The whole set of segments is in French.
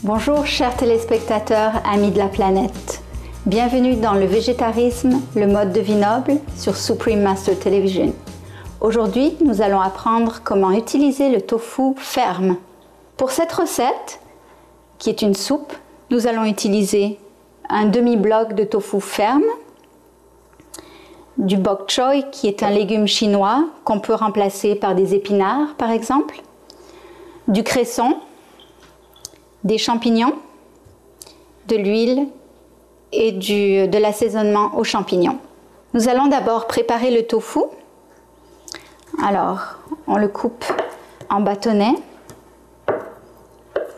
Bonjour chers téléspectateurs, amis de la planète. Bienvenue dans le végétarisme, le mode de vie noble sur Supreme Master Television. Aujourd'hui, nous allons apprendre comment utiliser le tofu ferme. Pour cette recette, qui est une soupe, nous allons utiliser un demi-bloc de tofu ferme, du bok choy qui est un légume chinois qu'on peut remplacer par des épinards par exemple, du cresson, des champignons, de l'huile et de l'assaisonnement aux champignons. Nous allons d'abord préparer le tofu. Alors, on le coupe en bâtonnets,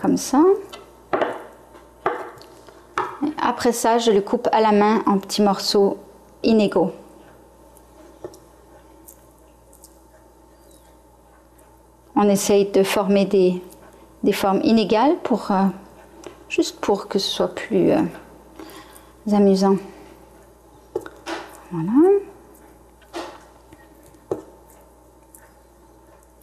comme ça. Et après ça, je le coupe à la main en petits morceaux inégaux. On essaye de former des formes inégales juste pour que ce soit plus amusant. Voilà.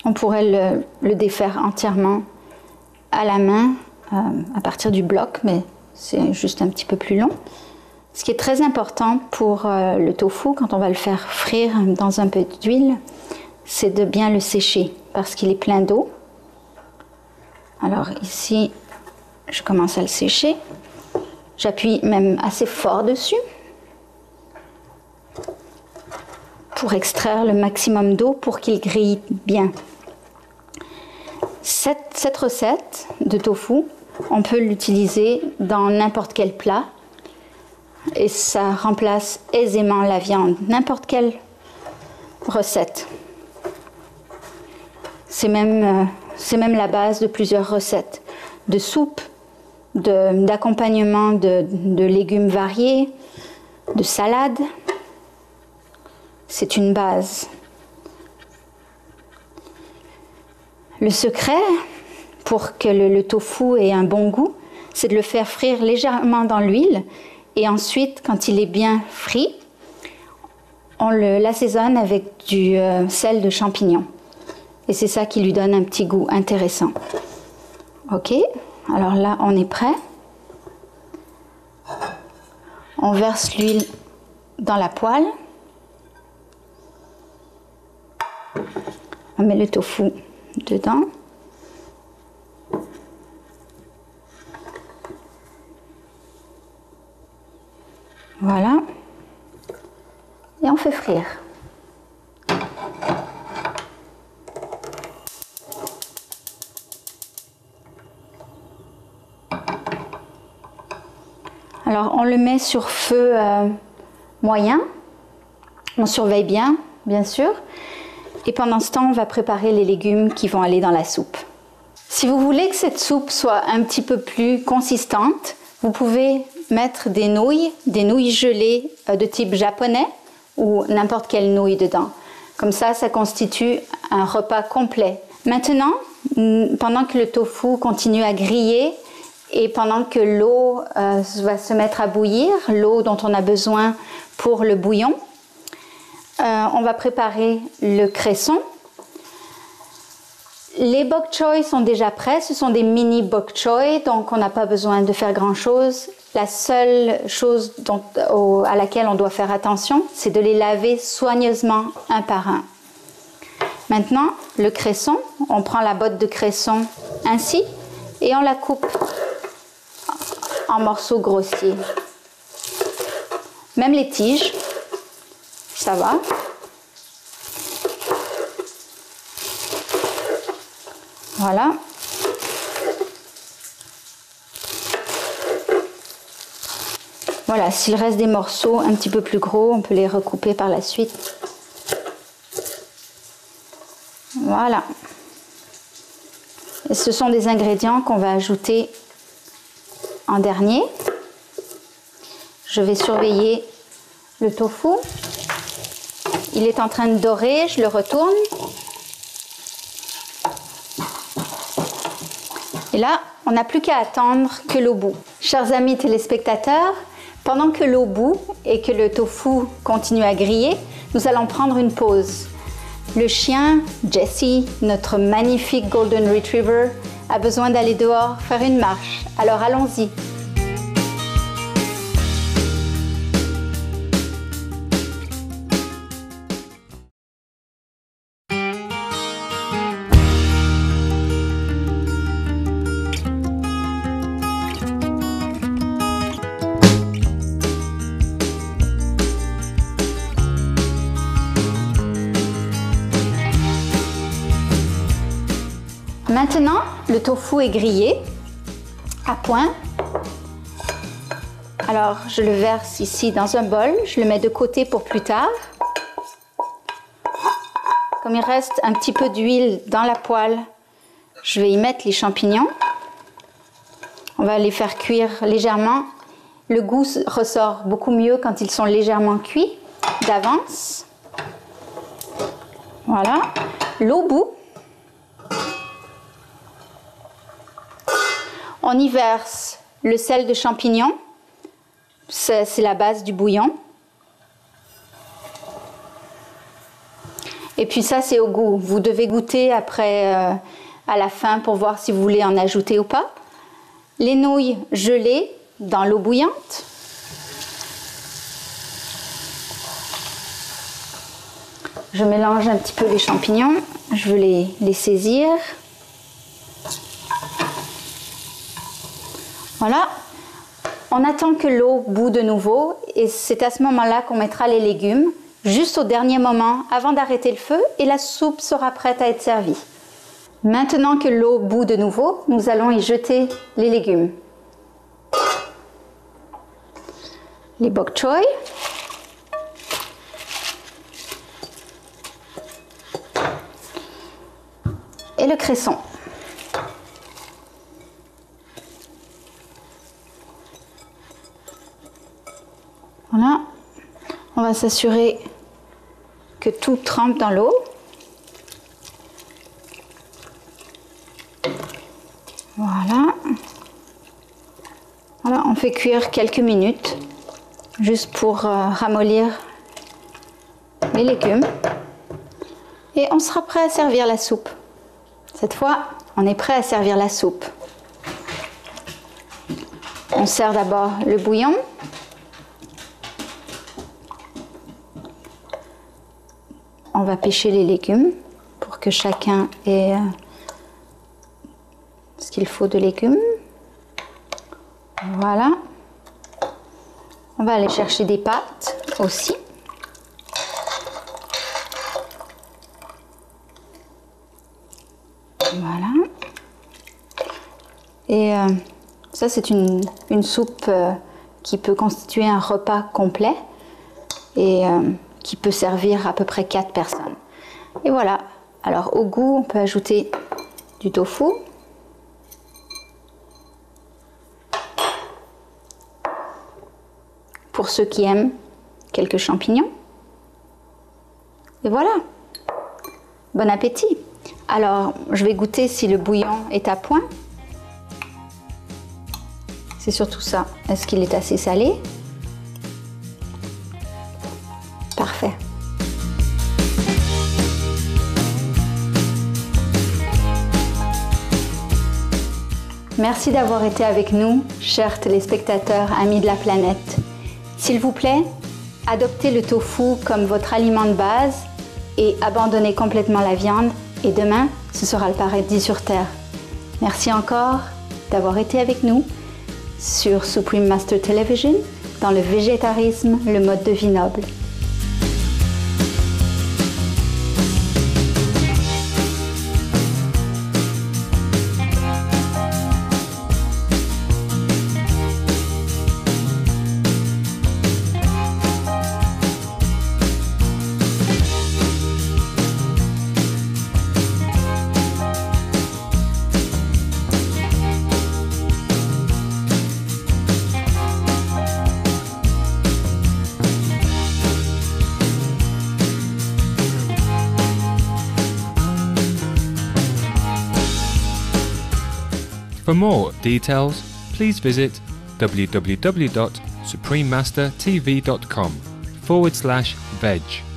On pourrait le défaire entièrement à la main à partir du bloc, mais c'est juste un petit peu plus long. Ce qui est très important pour le tofu, quand on va le faire frire dans un peu d'huile, c'est de bien le sécher parce qu'il est plein d'eau. Alors ici, je commence à le sécher. J'appuie même assez fort dessus pour extraire le maximum d'eau pour qu'il grille bien. Cette recette de tofu, on peut l'utiliser dans n'importe quel plat et ça remplace aisément la viande, n'importe quelle recette. C'est même la base de plusieurs recettes, de soupe, d'accompagnement de légumes variés, de salades. C'est une base. Le secret pour que le tofu ait un bon goût, c'est de le faire frire légèrement dans l'huile et ensuite, quand il est bien frit, on l'assaisonne avec du sel de champignon. Et c'est ça qui lui donne un petit goût intéressant. Ok, alors là, on est prêt. On verse l'huile dans la poêle. On met le tofu dedans. Voilà. Et on fait frire. Alors on le met sur feu moyen, on surveille bien sûr, et pendant ce temps on va préparer les légumes qui vont aller dans la soupe. Si vous voulez que cette soupe soit un petit peu plus consistante, vous pouvez mettre des nouilles gelées de type japonais ou n'importe quelle nouille dedans. Comme ça constitue un repas complet. Maintenant, pendant que le tofu continue à griller, et pendant que l'eau va se mettre à bouillir, l'eau dont on a besoin pour le bouillon, on va préparer le cresson. Les bok choy sont déjà prêts, ce sont des mini bok choy, donc on n'a pas besoin de faire grand chose. La seule chose à laquelle on doit faire attention, c'est de les laver soigneusement un par un. Maintenant, le cresson, on prend la botte de cresson ainsi et on la coupe en morceaux grossiers. Même les tiges, ça va. Voilà. Voilà, s'il reste des morceaux un petit peu plus gros, on peut les recouper par la suite. Voilà. Et ce sont des ingrédients qu'on va ajouter en dernier. Je vais surveiller le tofu. Il est en train de dorer, je le retourne. Et là, on n'a plus qu'à attendre que l'eau bout. Chers amis téléspectateurs, pendant que l'eau bout et que le tofu continue à griller, nous allons prendre une pause. Le chien, Jessie, notre magnifique Golden Retriever, a besoin d'aller dehors faire une marche. Alors allons-y. Maintenant, le tofu est grillé à point. Alors, je le verse ici dans un bol. Je le mets de côté pour plus tard. Comme il reste un petit peu d'huile dans la poêle, je vais y mettre les champignons. On va les faire cuire légèrement. Le goût ressort beaucoup mieux quand ils sont légèrement cuits d'avance. Voilà. L'eau bout. On y verse le sel de champignon, c'est la base du bouillon. Et puis ça, c'est au goût. Vous devez goûter après, à la fin, pour voir si vous voulez en ajouter ou pas. Les nouilles gelées dans l'eau bouillante. Je mélange un petit peu les champignons. Je veux les saisir. Voilà, on attend que l'eau bout de nouveau et c'est à ce moment-là qu'on mettra les légumes, juste au dernier moment avant d'arrêter le feu et la soupe sera prête à être servie. Maintenant que l'eau bout de nouveau, nous allons y jeter les légumes. Les bok choy. Et le cresson. Voilà, on va s'assurer que tout trempe dans l'eau. Voilà. Voilà, on fait cuire quelques minutes, juste pour ramollir les légumes. Et on sera prêt à servir la soupe. Cette fois, on est prêt à servir la soupe. On sert d'abord le bouillon. On va pêcher les légumes pour que chacun ait ce qu'il faut de légumes. Voilà. On va aller chercher des pâtes aussi. Voilà. Et ça, c'est une soupe qui peut constituer un repas complet. Et qui peut servir à peu près 4 personnes. Et voilà. Alors au goût, on peut ajouter du tofu. Pour ceux qui aiment, quelques champignons. Et voilà. Bon appétit. Alors, je vais goûter si le bouillon est à point. C'est surtout ça. Est-ce qu'il est assez salé ? Parfait. Merci d'avoir été avec nous, chers téléspectateurs, amis de la planète. S'il vous plaît, adoptez le tofu comme votre aliment de base et abandonnez complètement la viande. Et demain, ce sera le paradis sur Terre. Merci encore d'avoir été avec nous sur Supreme Master Television dans le végétarisme, le mode de vie noble. For more details, please visit www.suprememastertv.com/veg.